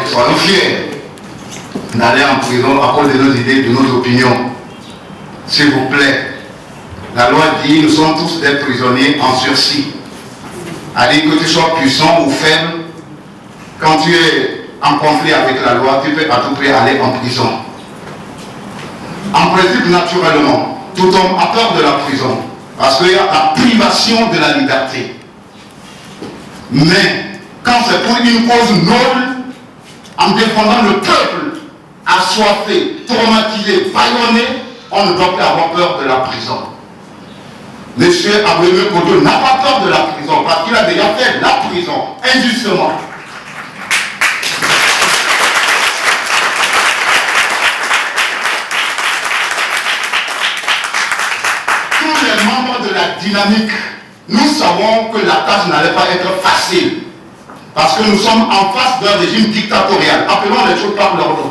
soyons fiers d'aller en prison à cause de nos idées, de nos opinions. S'il vous plaît, la loi dit nous sommes tous des prisonniers en sursis. C'est-à-dire que tu sois puissant ou faible, quand tu es en conflit avec la loi, tu peux à tout prix aller en prison. En principe, naturellement, tout homme a peur de la prison, parce qu'il y a la privation de la liberté. Mais, quand c'est pour une cause noble, en défendant le peuple assoiffé, traumatisé, bâillonné, on ne doit plus avoir peur de la prison. Monsieur Abraham Kodo n'a pas peur de la prison, parce qu'il a déjà fait la prison, injustement. Tous les membres de la dynamique, nous savons que la tâche n'allait pas être facile. Parce que nous sommes en face d'un régime dictatorial. Appelons les choses par leur nom.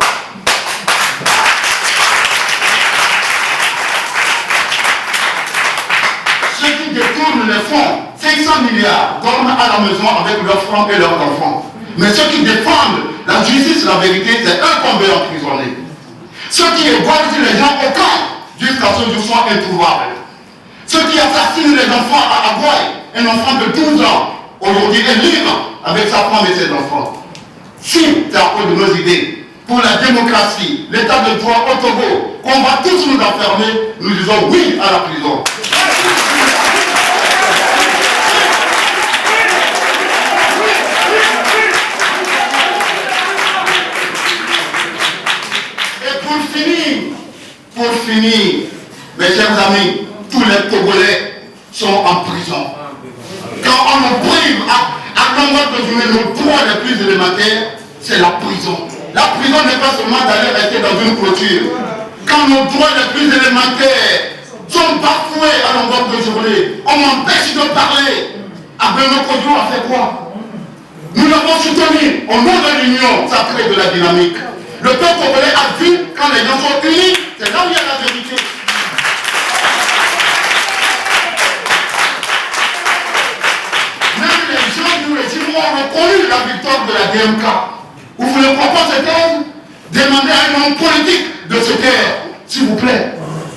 Ceux qui détournent les fonds, 500 milliards, dorment à la maison avec leurs femmes et leurs enfants. Mais ceux qui défendent la justice, la vérité, c'est eux qu'on veut emprisonner. Ceux qui égorgent les gens au camp, jusqu'à ce qu'ils soient introuvables. Ceux qui assassinent les enfants à Agouaï, un enfant de 12 ans, aujourd'hui est libre avec sa femme et ses enfants. Si c'est à cause de nos idées, pour la démocratie, l'état de droit au Togo, qu'on va tous nous enfermer, nous disons oui à la prison. Et pour finir, mes chers amis, tous les Togolais sont en prison. Quand on nous prive à longueur de journée nos droits les plus élémentaires, c'est la prison. La prison n'est pas seulement d'aller rester dans une clôture. Quand nos droits les plus élémentaires sont bafoués à longueur de journée, on m'empêche de parler. Abraham Kodo a fait quoi? Nous l'avons soutenu au nom de l'union sacrée de la dynamique. Le peuple congolais a vu quand les gens sont unis, c'est là où il y a la vérité. Même les gens du régime ont reconnu la victoire de la DMK. Vous voulez pourquoi se taire? Demandez à un homme politique de se taire, s'il vous plaît.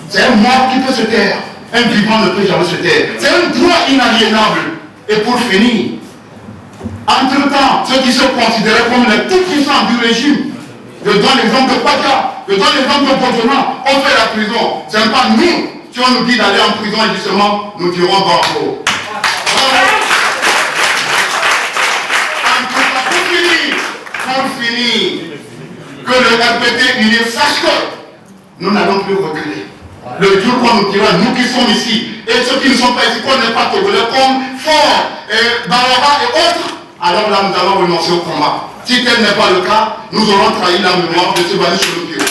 C'est un mort qui peut se taire. Un vivant ne peut jamais se taire. C'est un droit inaliénable. Et pour finir, entre-temps, ceux qui se considéraient comme les tout-puissants du régime, je donne l'exemple de Paka, je donne l'exemple de Bojona, on fait la prison. Ce n'est pas nous, si on nous dit d'aller en prison, et justement, nous dirons bravo. Pour finir, que le RPT unir sache que nous n'allons plus reculer. Le jour qu'on nous dira, nous qui sommes ici, et ceux qui ne sont pas ici, qu'on n'est pas togolais, comme Fort, Barara et autres, alors là nous allons renoncer au combat. Si tel n'est pas le cas, nous aurons trahi la mémoire de ce banni sur le pied.